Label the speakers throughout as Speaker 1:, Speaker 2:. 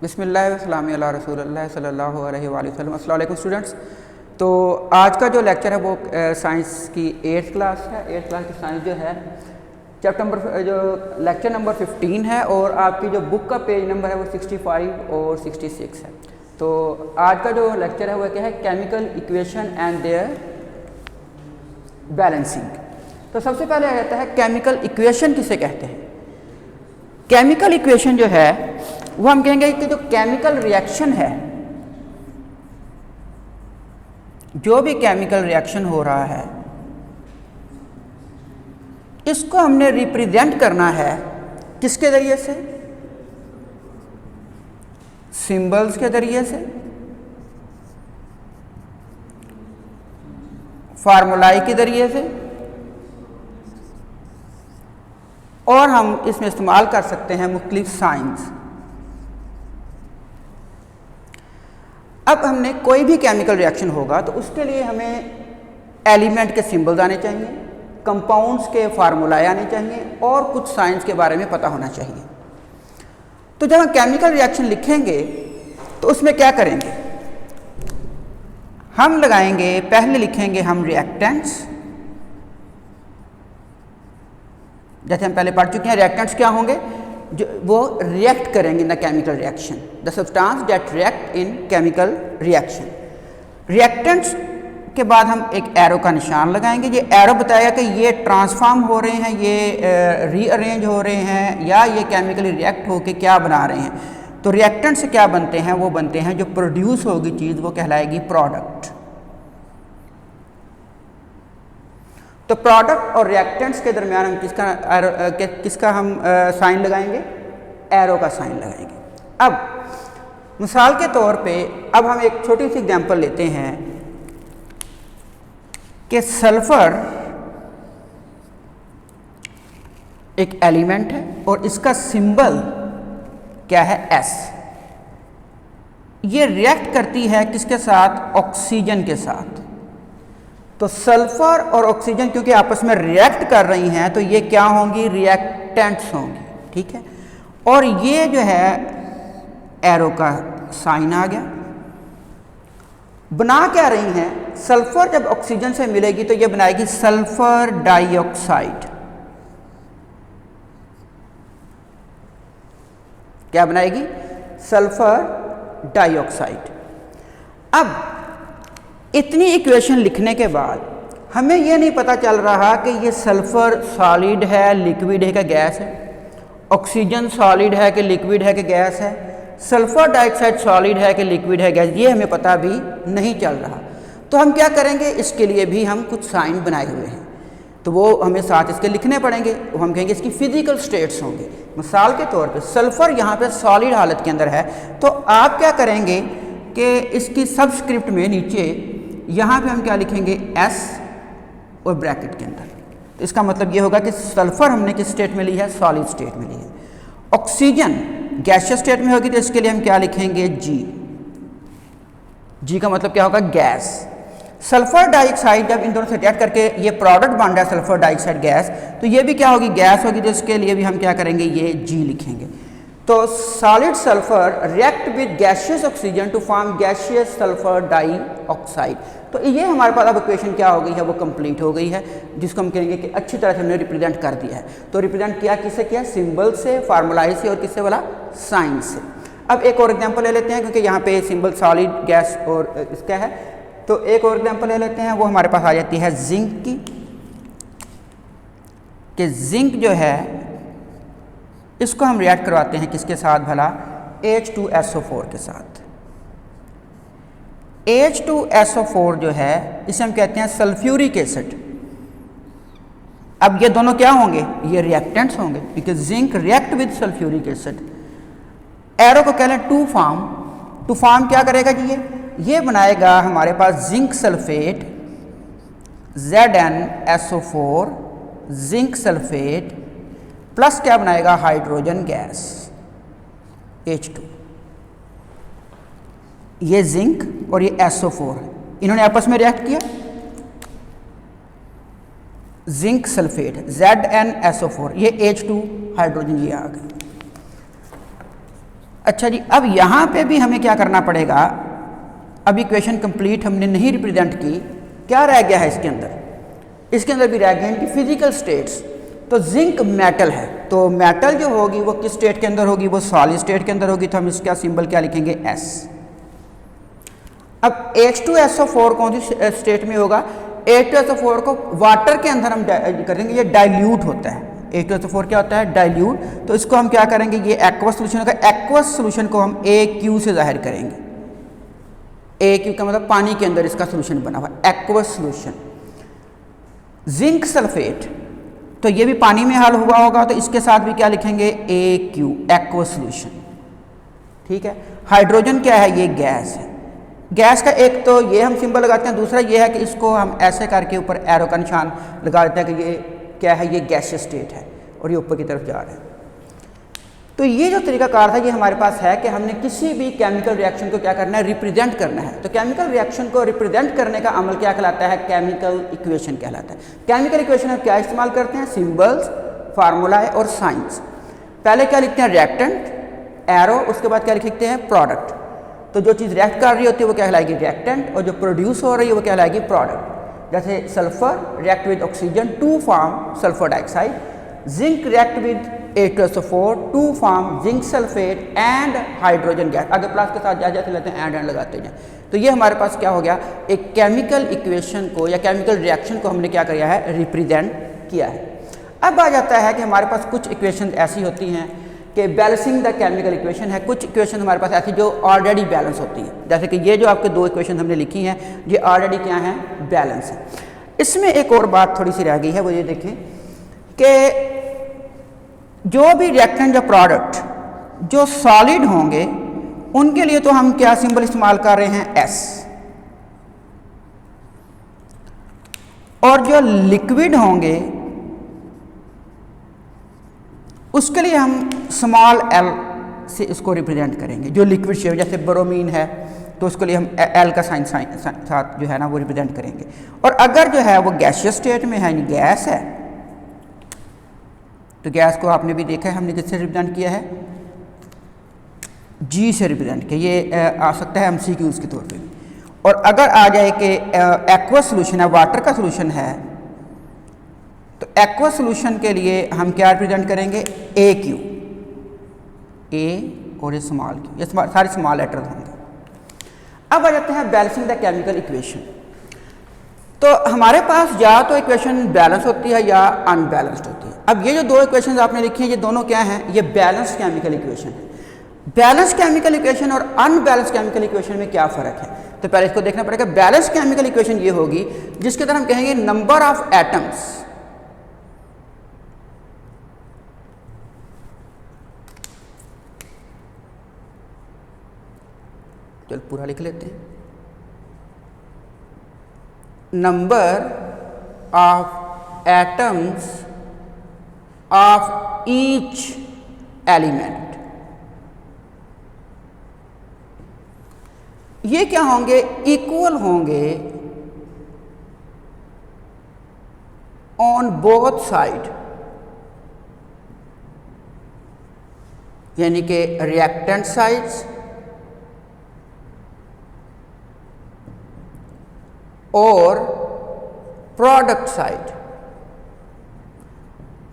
Speaker 1: बिस्मिल्लाह वस्सलामु अला रसूलिल्लाह सल्लल्लाहु अलैहि वसल्लम। अस्सलाम वालेकुम स्टूडेंट्स। तो आज का जो लेक्चर है वो साइंस की 8th क्लास है। 8th क्लास की साइंस जो है चैप्टर नंबर जो लेक्चर नंबर 15 है और आपकी जो बुक का पेज नंबर है वो 65 और 66 है। तो आज का जो लेक्चर है वो क्या है, chemical equation and their balancing. तो सबसे पहले आ जाता है केमिकल इक्वेशन किसे कहते हैं। केमिकल इक्वेशन जो है वो हम कहेंगे कि जो केमिकल रिएक्शन है, जो भी केमिकल रिएक्शन हो रहा है इसको हमने रिप्रेजेंट करना है किसके जरिए से, सिंबल्स के जरिए से, फार्मूलाई के जरिए से, और हम इसमें इस्तेमाल कर सकते हैं मुख्तलिफ साइंस। अब हमने कोई भी केमिकल रिएक्शन होगा तो उसके लिए हमें एलिमेंट के सिंबल्स आने चाहिए, कंपाउंड्स के फार्मूलाए आने चाहिए और कुछ साइंस के बारे में पता होना चाहिए। तो जब हम केमिकल रिएक्शन लिखेंगे तो उसमें क्या करेंगे, हम लगाएंगे, पहले लिखेंगे हम रिएक्टेंट्स। जैसे हम पहले पढ़ चुके हैं, रिएक्टेंट्स क्या होंगे, जो वो रिएक्ट करेंगे in the chemical reaction, the substance that react in chemical reaction. Reactants के बाद हम एक एरो का निशान लगाएंगे। ये एरो बताएगा कि ये ट्रांसफॉर्म हो रहे हैं, ये रीअरेंज हो रहे हैं, या ये केमिकली रिएक्ट होकर क्या बना रहे हैं। तो रिएक्टेंट से क्या बनते हैं, वो बनते हैं जो प्रोड्यूस होगी चीज़ वो कहलाएगी प्रोडक्ट। तो प्रोडक्ट और रिएक्टेंट्स के दरमियान हम किसका हम साइन लगाएंगे, एरो का साइन लगाएंगे। अब मिसाल के तौर पे अब हम एक छोटी सी एग्जांपल लेते हैं कि सल्फर एक एलिमेंट है और इसका सिंबल क्या है, एस। ये रिएक्ट करती है किसके साथ, ऑक्सीजन के साथ। तो सल्फर और ऑक्सीजन क्योंकि आपस में रिएक्ट कर रही हैं तो ये क्या होंगी, रिएक्टेंट्स होंगी, ठीक है। और ये जो है एरो का साइन आ गया। बना क्या रही हैं, सल्फर जब ऑक्सीजन से मिलेगी तो ये बनाएगी सल्फर डाइऑक्साइड। क्या बनाएगी, सल्फर डाइऑक्साइड। अब इतनी इक्वेशन लिखने के बाद हमें यह नहीं पता चल रहा कि ये सल्फर सॉलिड है, लिक्विड है, कि गैस है, ऑक्सीजन सॉलिड है कि लिक्विड है कि गैस है, सल्फर डाइऑक्साइड सॉलिड है कि लिक्विड है, गैस, ये हमें पता भी नहीं चल रहा। तो हम क्या करेंगे, इसके लिए भी हम कुछ साइन बनाए हुए हैं तो वो हमें साथ इसके लिखने पड़ेंगे। वो हम कहेंगे इसकी फिजिकल स्टेट्स होंगे। मिसाल के तौर पे सल्फर यहाँ पे सॉलिड हालत के अंदर है तो आप क्या करेंगे कि इसकी सबस्क्रिप्ट में नीचे यहाँ पे हम क्या लिखेंगे, एस और ब्रैकेट के अंदर। तो इसका मतलब ये होगा कि सल्फर हमने किस स्टेट में ली है, सॉलिड स्टेट में ली है। ऑक्सीजन गैसियस स्टेट में होगी तो इसके लिए हम क्या लिखेंगे, जी। जी का मतलब क्या होगा, गैस। सल्फर डाइऑक्साइड जब इन दोनों से रिएक्ट करके ये प्रोडक्ट बन रहा है सल्फर डाइऑक्साइड गैस, तो ये भी क्या होगी, गैस होगी। तो इसके लिए भी हम क्या करेंगे, ये जी लिखेंगे। तो solid sulphur react with gaseous oxygen to form gaseous sulphur dioxide. तो ये हमारे पास अब इक्वेशन क्या हो गई है, वो कंप्लीट हो गई है, जिसको हम कहेंगे कि अच्छी तरह से हमने रिप्रेजेंट कर दिया है। तो रिप्रेजेंट किया किससे किया, सिंबल से, फार्मूलाई से, और किससे वाला, साइन से। अब एक और एग्जांपल ले लेते हैं क्योंकि यहाँ पे सिंबल सॉलिड, गैस और इसका है। तो एक और एग्जांपल ले लेते हैं, वो हमारे पास आ जाती है जिंक की, कि जिंक जो है इसको हम रिएक्ट करवाते हैं किसके साथ भला, H2SO4 के साथ। H2SO4 जो है इसे हम कहते हैं सल्फ्यूरिक एसिड। अब ये दोनों क्या होंगे, ये रिएक्टेंट्स होंगे क्योंकि zinc react with sulphuric acid. Arrow को कह लें टू फॉर्म। टू फॉर्म क्या करेगा जी, ये बनाएगा हमारे पास zinc sulphate ZnSO4, zinc sulphate plus क्या बनाएगा, हाइड्रोजन गैस H2। ये जिंक और ये SO4 इन्होंने आपस में रिएक्ट किया, जिंक सल्फेट ZnSO4, ये H2 हाइड्रोजन ये आ गए। अच्छा जी, अब यहाँ पे भी हमें क्या करना पड़ेगा, अब इक्वेशन कंप्लीट हमने नहीं रिप्रेजेंट की, क्या रह गया है इसके अंदर? इसके अंदर भी रह गए हैं कि फिजिकल स्टेट्स। तो जिंक मेटल है, तो मेटल जो होगी वो किस स्टेट के अंदर होगी? वो सॉलिड स्टेट के अंदर होगी, तो हम इसका सिंबल क्या लिखेंगे? S। अब H2SO4 कौन सी स्टेट में होगा? H2SO4 को वाटर के अंदर हम करेंगे, ये डाइल्यूट होता है। H2SO4 क्या होता है? डाइल्यूट। तो इसको हम क्या करेंगे? ये एक्वस सोल्यूशन होगा, एक्वस सोल्यूशन को हम AQ से जाहिर करेंगे। AQ का मतलब पानी के अंदर इसका सोल्यूशन बना हुआ, एक्वस सोल्यूशन। जिंक सल्फेट, तो ये भी पानी में हल हुआ होगा, तो इसके साथ भी क्या लिखेंगे? AQ, aqueous solution. ठीक है। हाइड्रोजन क्या है? ये गैस है। गैस का एक तो ये हम सिंबल लगाते हैं, दूसरा ये है कि इसको हम ऐसे करके ऊपर एरो का निशान लगा देते हैं कि ये क्या है? ये गैसियस स्टेट है और ये ऊपर की तरफ जा रहा है। तो ये जो तरीकाकार था ये हमारे पास है कि हमने किसी भी केमिकल रिएक्शन को क्या करना है? रिप्रेजेंट करना है। तो केमिकल रिएक्शन को रिप्रेजेंट करने का अमल क्या कहलाता है? केमिकल इक्वेशन कहलाता है। केमिकल इक्वेशन हम क्या इस्तेमाल करते हैं? सिंबल्स, फार्मूला और साइंस। पहले क्या लिखते हैं? रिएक्टेंट, एरो, उसके बाद क्या लिखते हैं? प्रोडक्ट। तो जो चीज़ रिएक्ट कर रही होती है वो क्या कहलाएगी? रिएक्टेंट, और जो प्रोड्यूस हो रही है वो क्या कहलाएगी? प्रोडक्ट। जैसे sulphur react with oxygen to form sulphur dioxide, zinc react with H2SO4 to form zinc sulphate and hydrogen gas. आगे प्लस के साथ जैसे लेते हैं एंड लगाते हैं। तो ये हमारे पास क्या हो गया? एक केमिकल इक्वेशन को या केमिकल रिएक्शन को हमने क्या किया है? रिप्रेजेंट किया है। अब आ जाता है कि हमारे पास कुछ इक्वेशन ऐसी होती हैं कि बैलेंसिंग द केमिकल इक्वेशन है। कुछ इक्वेशन हमारे पास ऐसी जो ऑलरेडी बैलेंस होती हैं, जैसे कि ये जो आपके दो इक्वेशन हमने लिखी हैं ये ऑलरेडी क्या हैं? बैलेंस है। इसमें एक और बात थोड़ी सी रह गई है, वो ये देखें कि जो भी रिएक्टेंट या प्रोडक्ट जो सॉलिड होंगे उनके लिए तो हम क्या सिंबल इस्तेमाल कर रहे हैं? S। और जो लिक्विड होंगे उसके लिए हम स्मॉल l से इसको रिप्रेजेंट करेंगे। जो लिक्विड शेप, जैसे ब्रोमीन है तो उसके लिए हम L का साइन साथ जो है ना वो रिप्रेजेंट करेंगे। और अगर जो है वो गैसियस स्टेट में है, गैस है, तो गैस को आपने भी देखा है हमने किससे रिप्रेजेंट किया है? G से रिप्रेजेंट किया। ये आ सकता है MCQs के तौर पे भी। और अगर आ जाए कि एक्वस सोल्यूशन है, वाटर का सोल्यूशन है, तो एक्वस सोल्यूशन के लिए हम क्या रिप्रेजेंट करेंगे? AQ, A और ये स्मॉल Q, ये सारे स्मॉल लेटर होंगे। अब आ जाते हैं बैलेंसिंग द केमिकल इक्वेशन। तो हमारे पास या तो इक्वेशन बैलेंस होती है या अनबैलेंस्ड होती है। अब ये जो दो इक्वेशन आपने लिखी हैं ये दोनों क्या हैं? ये बैलेंस्ड केमिकल इक्वेशन है। बैलेंस केमिकल इक्वेशन और अनबैलेंस केमिकल इक्वेशन में क्या फ़र्क है? तो पहले इसको देखना पड़ेगा। बैलेंस केमिकल इक्वेशन ये होगी जिसके अंदर हम कहेंगे नंबर ऑफ एटम्स चल पूरा लिख लेते हैं। Number of atoms of each element, ये क्या होंगे? इक्वल होंगे ऑन बोथ साइड, यानी कि रिएक्टेंट साइड्स और प्रोडक्ट साइड।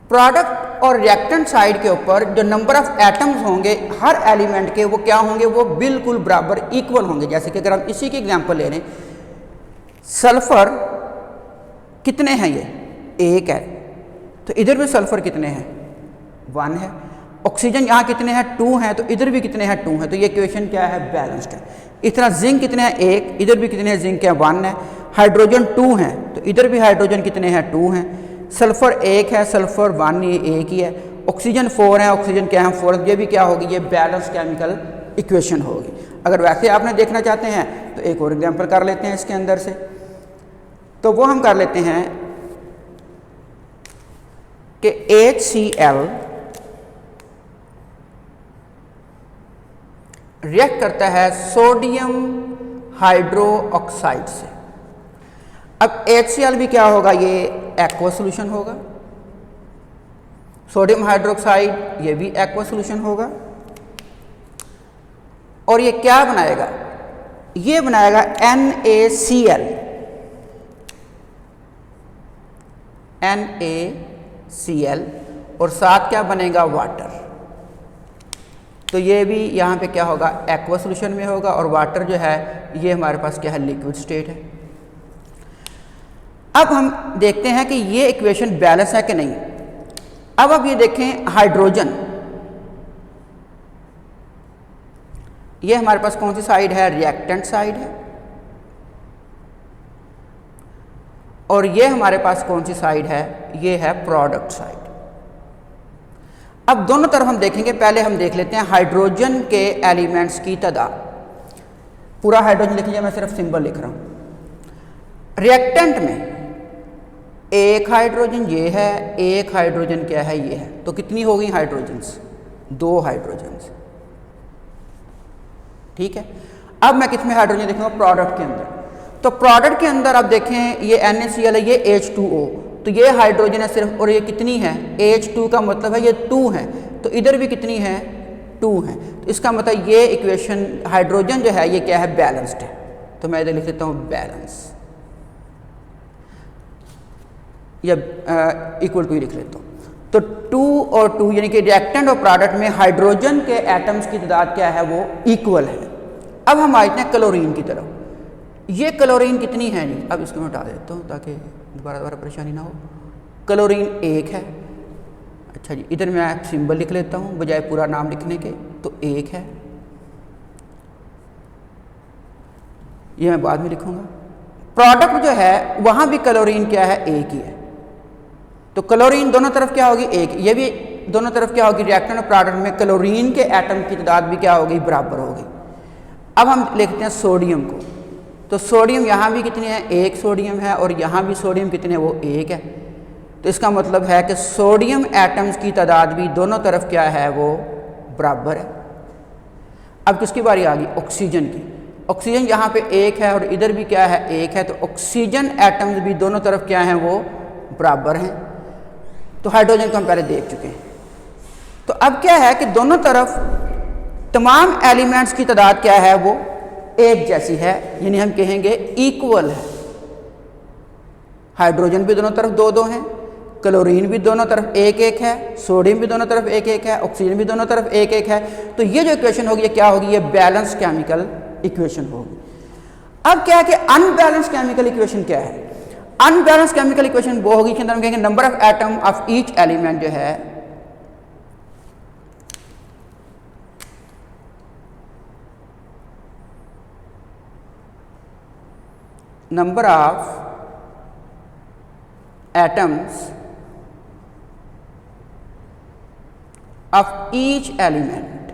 Speaker 1: प्रोडक्ट और रिएक्टेंट साइड के ऊपर जो नंबर ऑफ एटम्स होंगे हर एलिमेंट के, वो क्या होंगे? वो बिल्कुल बराबर इक्वल होंगे। जैसे कि अगर हम इसी की एग्जांपल ले लें, सल्फर कितने हैं? ये 1 है, तो इधर भी सल्फर कितने हैं? 1 है। ऑक्सीजन यहाँ कितने हैं? 2 हैं, तो इधर भी कितने हैं? 2 हैं। तो ये इक्वेशन क्या है? बैलेंस्ड है। इस तरह जिंक कितने हैं? 1, इधर भी कितने हैं? जिंक है 1 है। हाइड्रोजन 2 हैं, तो इधर भी हाइड्रोजन कितने हैं? 2 हैं। सल्फर 1 है, सल्फर 1 ये 1 ही है। ऑक्सीजन 4 है, ऑक्सीजन क्या है? 4। ये भी क्या होगी? ये बैलेंस केमिकल इक्वेशन होगी। अगर वैसे आपने देखना चाहते हैं तो एक और एग्जांपल कर लेते हैं इसके अंदर से। तो वो हम कर लेते हैं कि HCl रिएक्ट करता है सोडियम हाइड्रो ऑक्साइड से। अब HCl भी क्या होगा? ये एक्वा सॉल्यूशन होगा। सोडियम हाइड्रोक्साइड ये भी एक्वा सॉल्यूशन होगा। और ये क्या बनाएगा, ये बनाएगा NaCl, NaCl और साथ क्या बनेगा, वाटर। तो ये भी यहाँ पे क्या होगा, एक्वा सोल्यूशन में होगा और वाटर जो है ये हमारे पास क्या है, लिक्विड स्टेट है। अब हम देखते हैं कि ये इक्वेशन बैलेंस है कि नहीं। अब आप ये देखें हाइड्रोजन, ये हमारे पास कौन सी साइड है, रिएक्टेंट साइड है, और ये हमारे पास कौन सी साइड है, ये है प्रोडक्ट साइड। अब दोनों तरफ हम देखेंगे, पहले हम देख लेते हैं हाइड्रोजन के एलिमेंट्स की तादाद। पूरा हाइड्रोजन लिख लीजिए, मैं सिर्फ सिंबल लिख रहा हूं। रिएक्टेंट में एक हाइड्रोजन ये है, एक हाइड्रोजन क्या है, ये है, तो कितनी हो गई हाइड्रोजन्स, 2 हाइड्रोजन्स। ठीक है, अब मैं किस में हाइड्रोजन देखूंगा, प्रोडक्ट के अंदर। तो प्रोडक्ट के अंदर आप देखें ये NaCl है, ये H2O, तो ये हाइड्रोजन है सिर्फ, और ये कितनी है, H2 का मतलब है ये 2 है, तो इधर भी कितनी है, 2 है। तो इसका मतलब ये इक्वेशन हाइड्रोजन जो है ये क्या है, बैलेंस्ड है। तो मैं इधर लिख देता हूँ बैलेंस, या इक्वल टू ही लिख लेता हूँ। तो 2 और 2 यानी कि रिएक्टेंट और प्रोडक्ट में हाइड्रोजन के एटम्स की तादाद क्या है, वो इक्वल है। अब हम आते हैं क्लोरीन की तरफ। ये क्लोरीन कितनी है जी, अब इसको मैं हटा देता हूँ ताकि दोबारा परेशानी ना हो। क्लोरीन 1 है। अच्छा जी, इधर मैं सिंबल लिख लेता हूँ बजाय पूरा नाम लिखने के, तो 1 है, ये मैं बाद में लिखूंगा। प्रोडक्ट जो है वहाँ भी क्लोरीन क्या है, 1 ही है। तो क्लोरीन दोनों तरफ क्या होगी, 1। ये भी दोनों तरफ क्या होगी, रिएक्टेंट और प्रोडक्ट में क्लोरीन के एटम की तादाद भी क्या होगी, बराबर होगी। अब हम लिखते हैं सोडियम को। तो सोडियम यहाँ भी कितनी है, 1 सोडियम है, और यहाँ भी सोडियम कितने, वो 1 है। तो इसका मतलब है कि सोडियम एटम्स की तादाद भी दोनों तरफ क्या है, वो बराबर है। अब किसकी बारी आ गई, ऑक्सीजन की। ऑक्सीजन यहाँ पे 1 है और इधर भी क्या है, 1 है, तो ऑक्सीजन एटम्स भी दोनों तरफ क्या हैं, वो बराबर हैं। तो हाइड्रोजन को हम पहले देख चुके हैं। तो अब क्या है कि दोनों तरफ तमाम एलिमेंट्स की तादाद क्या है, वो एक जैसी है, यानी हम कहेंगे इक्वल है। हाइड्रोजन भी दोनों तरफ 2-2 हैं, क्लोरीन भी दोनों तरफ 1-1 है, सोडियम भी दोनों तरफ 1-1 है, ऑक्सीजन भी दोनों तरफ 1-1 है। तो ये जो इक्वेशन होगी ये क्या होगी, ये बैलेंस केमिकल इक्वेशन होगी। अब क्या है कि अनबैलेंस केमिकल इक्वेशन क्या है, अनबैलेंस केमिकल इक्वेशन वो होगी कि अंदर हम कहेंगे number of atom of each element जो है number of atoms of each element,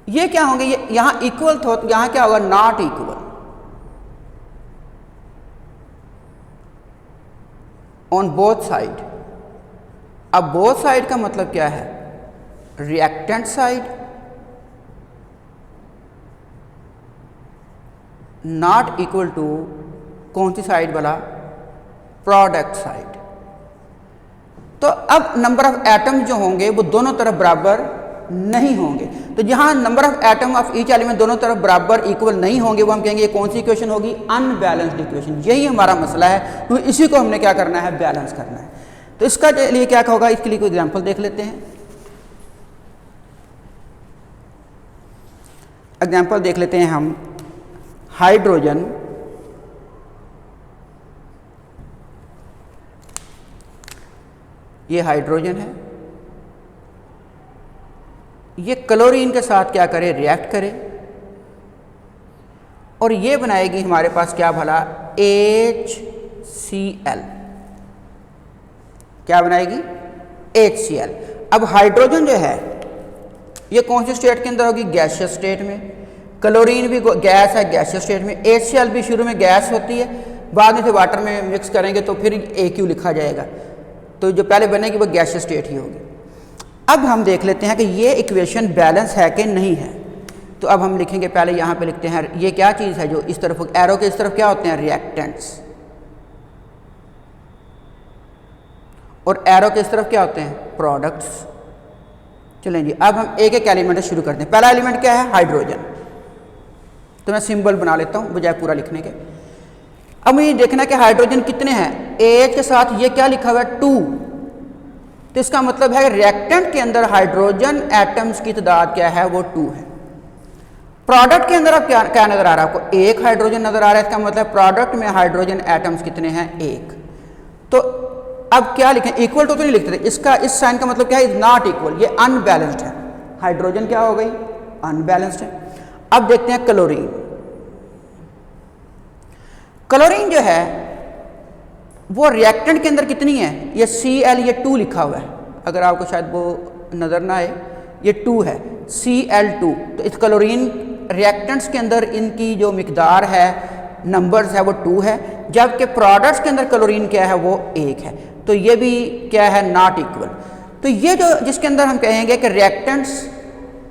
Speaker 1: ये क्या होंगे, ये यहां इक्वल तो यहां क्या होगा, not equal on both side. अब बोथ साइड का मतलब क्या है, reactant side not equal to कौन सी साइड वाला, प्रोडक्ट साइड। तो अब नंबर ऑफ एटम जो होंगे वो दोनों तरफ बराबर नहीं होंगे। तो जहां number of atom of each element दोनों तरफ बराबर इक्वल नहीं होंगे, वो हम कहेंगे ये कौन सी इक्वेशन होगी, अनबैलेंस्ड इक्वेशन। यही हमारा मसला है, तो इसी को हमने क्या करना है, बैलेंस करना है। तो इसका लिए क्या होगा, इसके लिए कोई एग्जांपल देख लेते हैं। एग्जांपल देख लेते हैं हम, हाइड्रोजन ये हाइड्रोजन है, ये क्लोरीन के साथ क्या करे, रिएक्ट करे, और ये बनाएगी हमारे पास क्या भला, HCl। क्या बनाएगी, HCl। अब हाइड्रोजन जो है ये कौन सी स्टेट के अंदर होगी, गैसियस स्टेट में। क्लोरीन भी गैस है, गैसियस स्टेट में। HCl भी शुरू में गैस होती है, बाद में से वाटर में मिक्स करेंगे तो फिर AQ लिखा जाएगा, तो जो पहले बनेगी वो गैसियस स्टेट ही होगी। अब हम देख लेते हैं कि ये इक्वेशन बैलेंस है कि नहीं है। तो अब हम लिखेंगे, पहले यहाँ पे लिखते हैं, ये क्या चीज़ है जो इस तरफ, एरो के इस तरफ क्या होते हैं, रिएक्टेंट्स, और एरो के इस तरफ क्या होते हैं, प्रोडक्ट्स। चलें जी, अब हम एक एक एलिमेंट शुरू करते हैं। पहला एलिमेंट क्या है? हाइड्रोजन। तो मैं सिंबल बना लेता हूँ बजाय पूरा लिखने के। अब मुझे देखना है कि हाइड्रोजन कितने हैं। एच के साथ ये क्या लिखा हुआ है? 2। तो इसका मतलब है रिएक्टेंट के अंदर हाइड्रोजन एटम्स की तादाद क्या है? वो 2 है। प्रोडक्ट के अंदर अब क्या नजर आ रहा है आपको? एक हाइड्रोजन नजर आ रहा है। इसका मतलब प्रोडक्ट में हाइड्रोजन एटम्स कितने हैं? 1। तो अब क्या लिखें? इक्वल टू तो नहीं लिखते थे, इसका इस साइन का मतलब क्या है? इज नॉट इक्वल, ये अनबैलेंस्ड है। हाइड्रोजन क्या हो गई? अनबैलेंस्ड है। अब देखते हैं क्लोरीन। क्लोरीन जो है वो रिएक्टेंट के अंदर कितनी है? ये Cl, ये 2 लिखा हुआ है। अगर आपको शायद वो नजर ना आए, ये 2 है, Cl2। तो इस क्लोरीन रिएक्टेंट्स के अंदर इनकी जो मिकदार है, नंबर्स है, वो 2 है, जबकि प्रोडक्ट्स के अंदर क्लोरीन क्या है? वो 1 है। तो ये भी क्या है? Not equal. तो ये जो जिसके अंदर हम कहेंगे कि रिएक्टेंट्स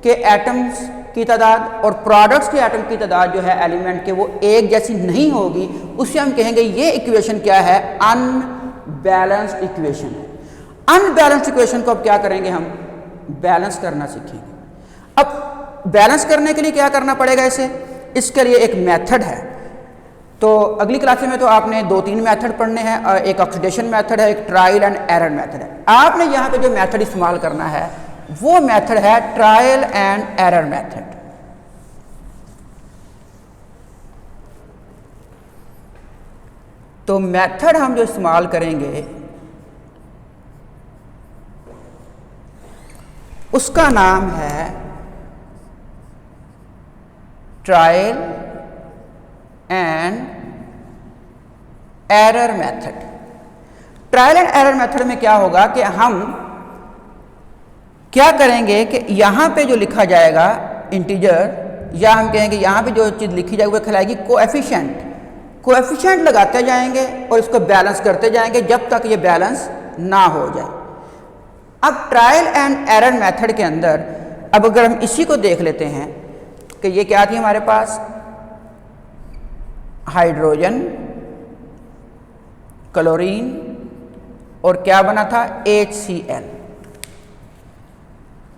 Speaker 1: के एटम्स की तादाद और प्रोडक्ट्स के एटम की तादाद जो है एलिमेंट के, वो एक जैसी नहीं होगी, उससे हम कहेंगे ये इक्वेशन क्या है? अनबैलेंस्ड इक्वेशन है। अनबैलेंस्ड इक्वेशन को अब क्या करेंगे? हम बैलेंस करना सीखेंगे। अब बैलेंस करने के लिए क्या करना पड़ेगा इसे? इसके लिए एक मेथड है। तो अगली क्लास में तो आपने 2-3 मेथड पढ़ने हैं। एक ऑक्सीडेशन मेथड है, एक ट्रायल एंड एरर मेथड है। आपने यहाँ पे जो मेथड इस्तेमाल करना है वो मेथड है ट्रायल एंड एरर मेथड। तो मेथड हम जो इस्तेमाल करेंगे उसका नाम है trial and error method. Trial and error method में क्या होगा कि हम क्या करेंगे कि यहां पे जो लिखा जाएगा इंटीजर, या हम कहेंगे यहां पे जो चीज़ लिखी जाएगी वो कहलाएगी कोएफिशिएंट। कोएफिशिएंट लगाते जाएंगे और इसको बैलेंस करते जाएंगे जब तक ये बैलेंस ना हो जाए। अब ट्रायल एंड एरर मेथड के अंदर अब अगर हम इसी को देख लेते हैं कि ये क्या थी हमारे पास? हाइड्रोजन, क्लोरीन और क्या बना था? HCl।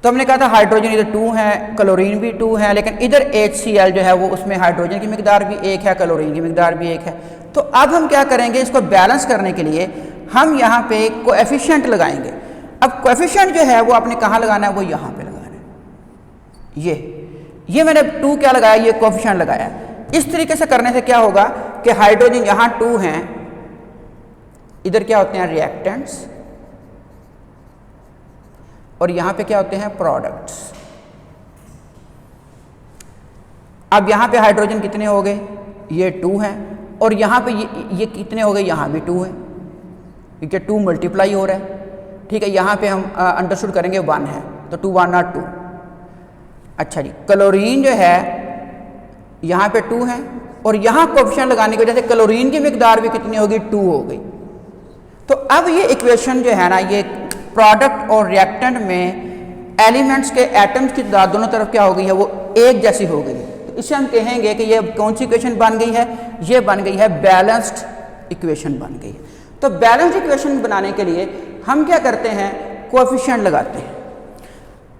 Speaker 1: तो हमने कहा था हाइड्रोजन इधर 2 है, क्लोरीन भी 2 है, लेकिन इधर HCl जो है वो उसमें हाइड्रोजन की मिकदार भी 1 है, क्लोरीन की मिकदार भी 1 है। तो अब हम क्या करेंगे? इसको बैलेंस करने के लिए हम यहाँ पे कोएफिशिएंट लगाएंगे। अब कोएफिशिएंट जो है वो आपने कहाँ लगाना है? वो यहाँ पे लगाना है। ये मैंने 2 क्या लगाया? ये कोएफिशिएंट लगाया। इस तरीके से करने से क्या होगा कि हाइड्रोजन यहाँ 2 हैं, इधर क्या होते हैं? रिएक्टेंट्स, और यहां पे क्या होते हैं? प्रोडक्ट्स। अब यहां पे हाइड्रोजन कितने हो गए? ये 2 हैं, और यहां पे ये कितने हो गए? यहां भी 2 है, क्योंकि 2 मल्टीप्लाई हो रहा है। ठीक है, यहां पे हम अंडरस्टूड करेंगे 1 है, तो 2 1 नॉट 2। अच्छा जी, क्लोरीन जो है यहां पे 2 है, और यहां कोएफिशिएंट लगाने की वजह से क्लोरीन की मिकदार भी कितनी होगी? 2 हो गई। तो अब ये इक्वेशन जो है ना, ये प्रोडक्ट और रिएक्टेंट में एलिमेंट्स के एटम्स की तादाद दोनों तरफ क्या हो गई है? वो एक जैसी हो गई है। तो इसे हम कहेंगे कि ये कौन सी इक्वेशन बन गई है? ये बन गई है बैलेंस्ड इक्वेशन बन गई है। तो बैलेंस्ड इक्वेशन बनाने के लिए हम क्या करते हैं? कोएफिशिएंट लगाते हैं।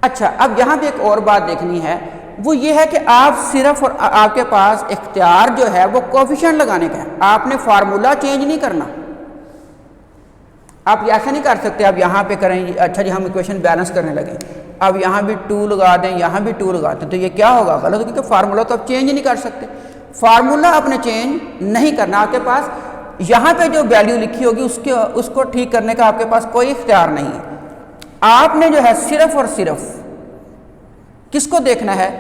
Speaker 1: अच्छा, अब यहाँ पे एक और बात देखनी है, वो ये है कि आप सिर्फ और आपके पास इख्तियार जो है वो कोएफिशिएंट लगाने का है। आपने फार्मूला चेंज नहीं करना। आप ऐसा नहीं कर सकते आप यहाँ पे करें, अच्छा जी हम इक्वेशन बैलेंस करने लगे, अब यहाँ भी 2 लगा दें, यहाँ भी 2 लगा दें, तो ये क्या होगा? गलत, क्योंकि फार्मूला तो आप चेंज नहीं कर सकते। फार्मूला आपने चेंज नहीं करना। आपके पास यहाँ पे जो वैल्यू लिखी होगी उसको ठीक करने का आपके पास कोई इख्तियार नहीं है। आपने जो है सिर्फ और सिर्फ किसको देखना है?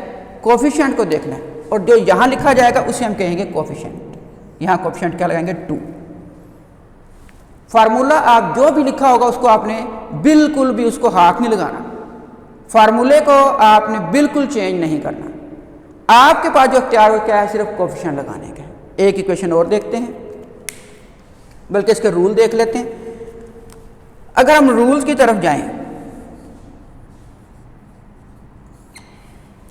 Speaker 1: कोएफिशिएंट को देखना है, और जो यहाँ लिखा जाएगा उसे हम कहेंगे कोएफिशिएंट। यहाँ कोएफिशिएंट क्या लगाएंगे? 2। फार्मूला आप जो भी लिखा होगा उसको आपने बिल्कुल भी उसको हाथ नहीं लगाना। फार्मूले को आपने बिल्कुल चेंज नहीं करना। आपके पास जो इख्तियार हो क्या है? सिर्फ कोएफिशिएंट लगाने का है। एक इक्वेशन और देखते हैं, बल्कि इसके रूल देख लेते हैं। अगर हम रूल्स की तरफ जाएं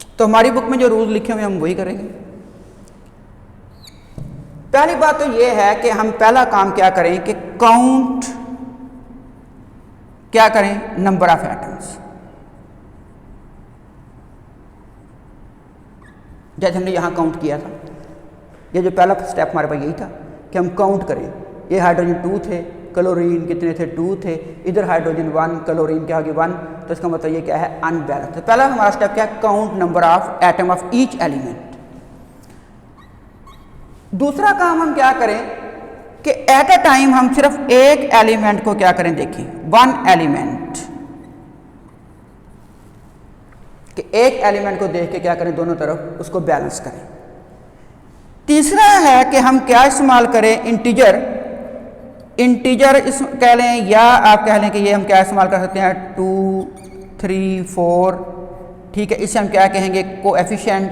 Speaker 1: तो हमारी बुक में जो रूल्स लिखे हुए हम वही करेंगे। पहली बात तो यह है कि हम पहला काम क्या करें कि काउंट क्या करें? Number of atoms. जैसे हमने यहाँ काउंट किया था, ये जो पहला स्टेप हमारे पास यही था कि हम काउंट करें। ये हाइड्रोजन 2 थे, क्लोरीन कितने थे 2 थे, इधर हाइड्रोजन 1, क्लोरीन क्या होगी 1, तो इसका मतलब ये क्या है अनबैलेंस। तो पहला हमारा स्टेप क्या है, count number of atom of each element. दूसरा काम हम क्या करें कि एट अ टाइम हम सिर्फ एक एलिमेंट को क्या करें, देखें, वन एलिमेंट, कि एक एलिमेंट को देख के क्या करें, दोनों तरफ उसको बैलेंस करें। तीसरा है कि हम क्या इस्तेमाल करें, इंटीजर इस कह लें, या आप कह लें कि ये हम क्या इस्तेमाल कर सकते हैं 2, 3, 4, ठीक है। इसे हम क्या कहेंगे, कोएफिशिएंट।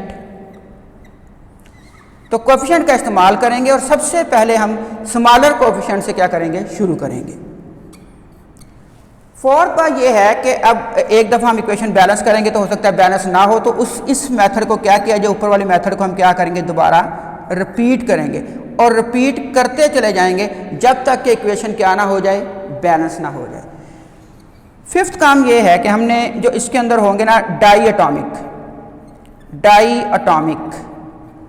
Speaker 1: तो कोएफिशिएंट का इस्तेमाल करेंगे और सबसे पहले हम स्मॉलर कोएफिशिएंट से क्या करेंगे, शुरू करेंगे। फोर्थ बात ये है कि अब एक दफ़ा हम इक्वेशन बैलेंस करेंगे तो हो सकता है बैलेंस ना हो, तो इस मेथड को क्या किया जाए, ऊपर वाले मेथड को हम क्या करेंगे, दोबारा रिपीट करेंगे और रिपीट करते चले जाएंगे जब तक कि इक्वेशन क्या ना हो जाए, बैलेंस ना हो जाए। फिफ्थ काम ये है कि हमने जो इसके अंदर होंगे ना डाई एटॉमिक,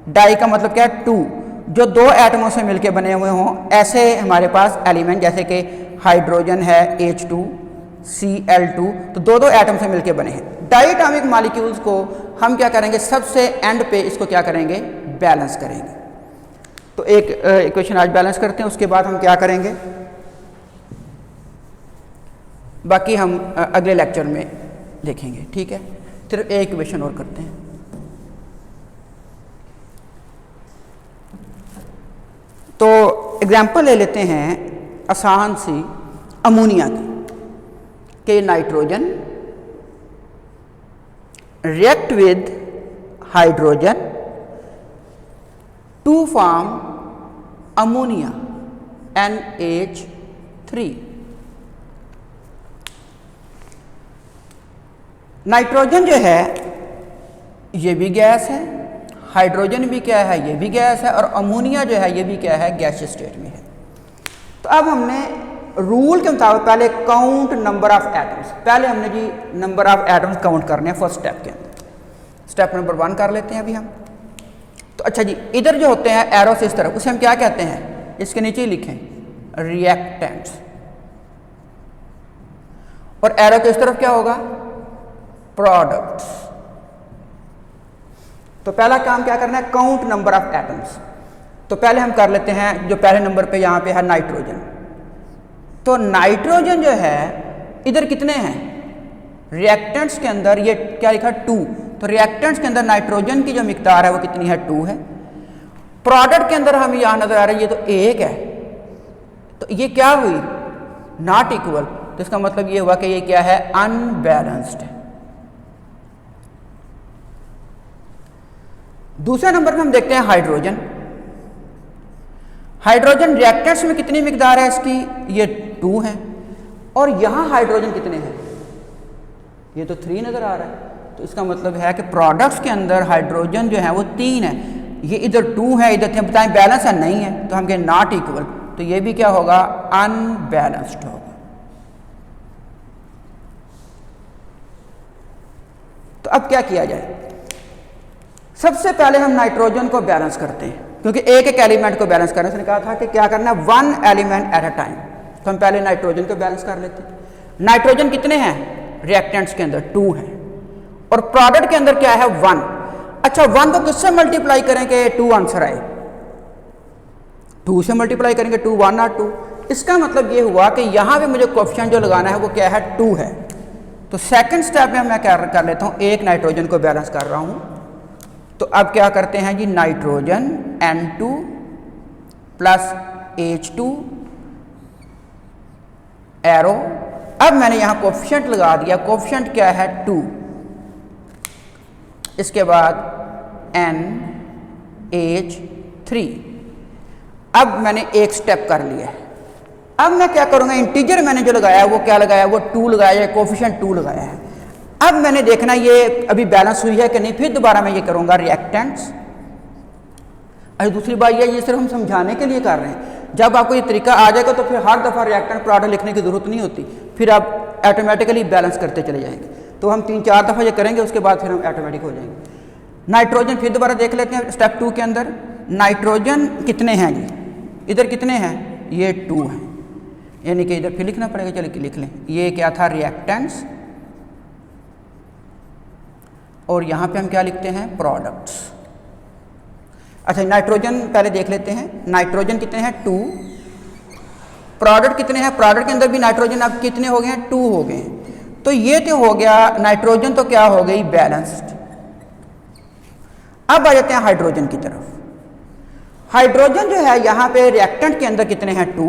Speaker 1: डाई का मतलब क्या है 2, जो 2 एटमों से मिलके बने हुए हों, ऐसे हमारे पास एलिमेंट, जैसे कि हाइड्रोजन है H2, Cl2, तो 2 एटम से मिलके बने हैं। डाई एटॉमिक मॉलिक्यूल्स को हम क्या करेंगे, सबसे एंड पे इसको क्या करेंगे, बैलेंस करेंगे। तो एक इक्वेशन आज बैलेंस करते हैं, उसके बाद हम क्या करेंगे, बाकी हम अगले लेक्चर में देखेंगे, ठीक है। सिर्फ एक इक्वेशन और करते हैं। तो एग्जाम्पल ले लेते हैं आसान सी अमोनिया की, कि nitrogen react with hydrogen to form ammonia NH3। Nitrogen जो है ये भी गैस है, हाइड्रोजन भी क्या है, ये भी गैस है, और अमोनिया जो है ये भी क्या है, गैसियस स्टेट में है। तो अब हमने रूल के मुताबिक पहले काउंट नंबर ऑफ एटम्स, पहले हमने जी नंबर ऑफ एटम्स काउंट करने हैं फर्स्ट स्टेप के अंदर। स्टेप नंबर 1 कर लेते हैं अभी हम। तो अच्छा जी, इधर जो होते हैं एरोस इस तरफ, उसे हम क्या कहते हैं, इसके नीचे ही लिखें रिएक्टेंट्स, और एरो के इस तरफ क्या होगा, प्रोडक्ट्स। तो पहला काम क्या करना है, काउंट नंबर ऑफ एटम्स। तो पहले हम कर लेते हैं जो पहले नंबर पे यहां पे है नाइट्रोजन। तो नाइट्रोजन जो है इधर कितने हैं, रिएक्टेंट्स के अंदर ये क्या लिखा 2, तो रिएक्टेंट्स के अंदर नाइट्रोजन की जो मिकदार है वो कितनी है, 2 है। प्रोडक्ट के अंदर हम यहां नजर आ रहा है ये तो 1 है, तो ये क्या हुई, नॉट इक्वल। तो इसका मतलब ये हुआ कि ये क्या है, अनबैलेंस्ड है। दूसरे नंबर पे हम देखते हैं हाइड्रोजन। हाइड्रोजन रिएक्टेंट्स में कितनी मिकदार है इसकी, ये 2 है, और यहां हाइड्रोजन कितने हैं, ये तो 3 नजर आ रहा है। तो इसका मतलब है कि प्रोडक्ट्स के अंदर हाइड्रोजन जो है वो 3 है, ये इधर 2 है, इधर बताएं बैलेंस है, नहीं है, तो हम कहें नॉट इक्वल। तो ये भी क्या होगा, अनबैलेंस्ड होगा। तो अब क्या किया जाए, सबसे पहले हम नाइट्रोजन को बैलेंस करते हैं, क्योंकि एक एक एलिमेंट को बैलेंस करने से कहा था कि क्या करना है, 1 एलिमेंट एट अ टाइम। तो हम पहले नाइट्रोजन को बैलेंस कर लेते हैं। नाइट्रोजन कितने हैं, रिएक्टेंट्स के अंदर 2 हैं, और प्रोडक्ट के अंदर क्या है, 1। अच्छा, 1 को किससे मल्टीप्लाई करें कि 2 आंसर आए, 2 से मल्टीप्लाई करेंगे, 2 1 और 2। इसका मतलब ये हुआ कि यहां पे मुझे कोएफिशिएंट जो लगाना है वो क्या है, 2 है। तो सेकंड स्टेप में मैं क्या कर लेता हूं, एक नाइट्रोजन को बैलेंस कर रहा हूं। तो अब क्या करते हैं जी, nitrogen N2 plus H2 arrow. अब मैंने यहां कोएफिशिएंट लगा दिया, कोएफिशिएंट क्या है, 2। इसके बाद NH3। अब मैंने एक स्टेप कर लिया है। अब मैं क्या करूंगा, इंटीजर मैंने जो लगाया है वो क्या लगाया, वो 2 लगाया है, कोएफिशिएंट 2 लगाया है। अब मैंने देखना ये अभी बैलेंस हुई है कि नहीं, फिर दोबारा मैं ये करूंगा रिएक्टेंट्स। अरे दूसरी बात ये सिर्फ हम समझाने के लिए कर रहे हैं, जब आपको ये तरीका आ जाएगा तो फिर हर दफ़ा रिएक्टेंट प्रोडक्ट लिखने की ज़रूरत नहीं होती, फिर आप ऑटोमेटिकली बैलेंस करते चले जाएंगे। तो हम 3-4 दफ़ा ये करेंगे, उसके बाद फिर हम ऑटोमेटिक हो जाएंगे। नाइट्रोजन फिर दोबारा देख लेते हैं स्टेप 2 के अंदर। नाइट्रोजन कितने हैं जी, इधर कितने हैं, ये 2 हैं, यानी कि इधर फिर लिखना पड़ेगा, चलिए लिख लें। ये क्या था, रिएक्टेंट्स, और यहाँ पे हम क्या लिखते हैं, प्रोडक्ट्स। अच्छा नाइट्रोजन पहले देख लेते हैं, नाइट्रोजन कितने हैं 2, प्रोडक्ट कितने हैं, प्रोडक्ट के अंदर भी नाइट्रोजन अब कितने हो गए हैं, 2 हो गए हैं। तो ये तो हो गया नाइट्रोजन, तो क्या हो गई, बैलेंस्ड। अब आ जाते हैं हाइड्रोजन की तरफ। हाइड्रोजन जो है यहां पे रिएक्टेंट के अंदर कितने हैं, 2,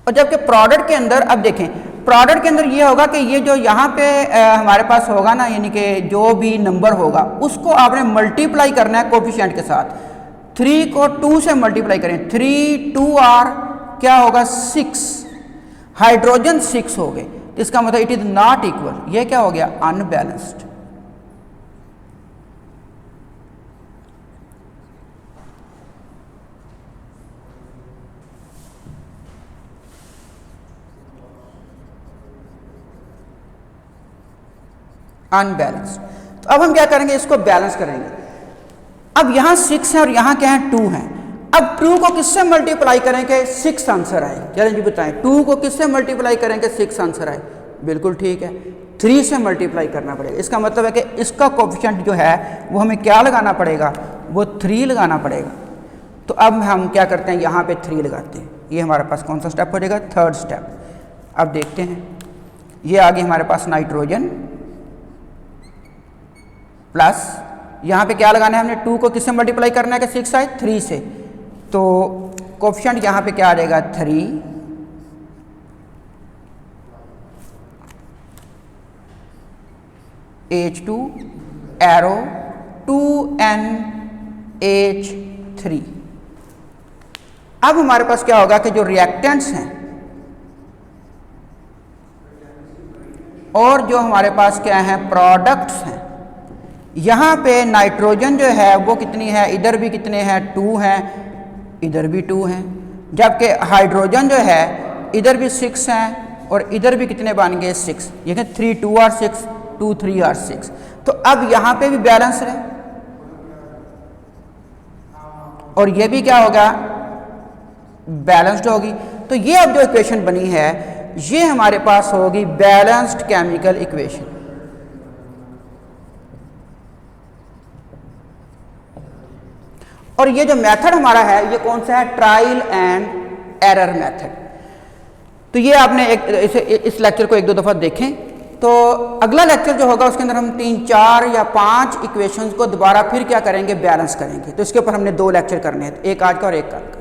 Speaker 1: और जबकि प्रोडक्ट के अंदर, अब देखें प्रोडक्ट के अंदर ये होगा कि ये जो यहाँ पे हमारे पास होगा ना, यानी कि जो भी नंबर होगा उसको आपने मल्टीप्लाई करना है कोफिशिएंट के साथ। 3 को 2 से मल्टीप्लाई करें, 3 2 आर क्या होगा, 6, हाइड्रोजन 6 हो गए, इसका मतलब इट इज नॉट इक्वल, ये क्या हो गया, अनबैलेंस्ड। अनबैलेंस्ड। तो अब हम क्या करेंगे, इसको बैलेंस करेंगे। अब यहां 6 है और यहां क्या है, 2 है। अब 2 को किससे मल्टीप्लाई करेंगे, 6 आंसर आए, चलें जी बताएं, 2 को किससे मल्टीप्लाई करेंगे, 6 आंसर आए, बिल्कुल ठीक है, 3 से मल्टीप्लाई करना पड़ेगा। इसका मतलब है कि इसका कोफिशिएंट जो है वो हमें क्या लगाना पड़ेगा, वो 3 लगाना पड़ेगा। तो अब हम क्या करते हैं, यहाँ पे 3 लगाते हैं, ये हमारे पास कौन सा स्टेप हो जाएगा, 3rd स्टेप। अब देखते हैं, ये आगे हमारे पास नाइट्रोजन प्लस यहाँ पे क्या लगाना है हमने, 2 को किससे मल्टीप्लाई करना है कि 6 आए, 3 से, तो कोफिशिएंट यहाँ पे क्या आ जाएगा, 3, H2 एरो 2NH3। अब हमारे पास क्या होगा कि जो रिएक्टेंट्स हैं और जो हमारे पास क्या है, प्रोडक्ट्स हैं, यहाँ पे नाइट्रोजन जो है वो कितनी है, इधर भी कितने हैं, 2 हैं, इधर भी 2 हैं, जबकि हाइड्रोजन जो है इधर भी 6 हैं और इधर भी कितने बन गए, 6, ये 3 2 आर 6, 2 3 आर 6। तो अब यहाँ पे भी बैलेंस है और ये भी क्या होगा, बैलेंस्ड होगी। तो ये अब जो इक्वेशन बनी है ये हमारे पास होगी बैलेंस्ड केमिकल इक्वेशन। और ये जो मेथड हमारा है ये कौन सा है, ट्रायल एंड एरर मेथड। तो ये आपने इस लेक्चर को 1-2 दफ़ा देखें, तो अगला लेक्चर जो होगा उसके अंदर हम 3 4 या 5 इक्वेशंस को दोबारा फिर क्या करेंगे, बैलेंस करेंगे। तो इसके ऊपर हमने 2 लेक्चर करने हैं, एक आज का और एक कल का।